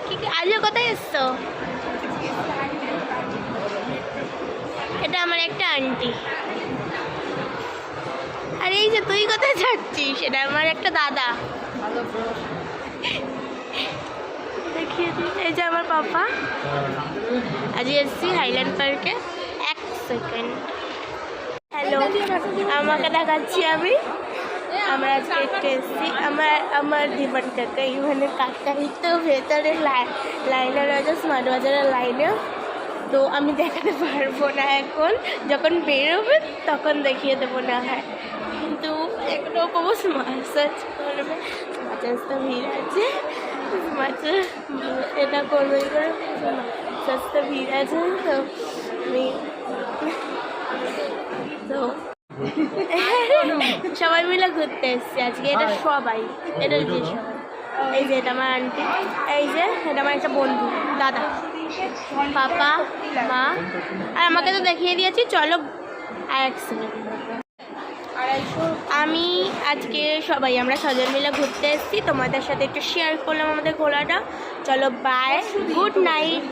কি আজও কোথায় এসছো? এটা আমার একটা আন্টি। আর এই যে তুই কোথায় যাচ্ছিস? এটা আমার একটা দাদা। দেখিয়ে দিই, এই যে আমার পাপা। আজ এসছি হাইল্যান্ড পার্কে। এক সেকেন্ড, হ্যালো, আমাকে দেখাচ্ছি আমি। আমরা আজকে একটু এসেছি আমার জীবন কাকা ইউনের কাকটাই তো ভেতরে লাইনে রয়েছে, স্মার্ট বাজারের লাইনে। তো আমি দেখাতে পারবো না এখন, যখন বেরোবে তখন দেখিয়ে দেবো না হয়। কিন্তু এগুলো পাবো স্মার্ট সার্চ করবে, স্মার্ট সার্চ তো ভিড় আছে, স্মার্ট এটা করবে এই করে সার্চ তো ভিড় আছে। তো আমি তো সবাই মিলে ঘুরতে এসছি আজকে। এটা সবাই, এটা যে সবাই, এই যে এটা আমার আন্টি, এই যে এটা আমার একটা বন্ধু, দাদা, পাপা, মা, আর আমাকে তো দেখিয়ে দিয়েছি। চলো আর এক সেকেন্ড। আমি আজকে সবাই আমরা সজন মিলে ঘুরতে এসেছি, তোমাদের সাথে একটু শেয়ার করলাম আমাদের ঘোরাটা। চলো বাই, গুড নাইট।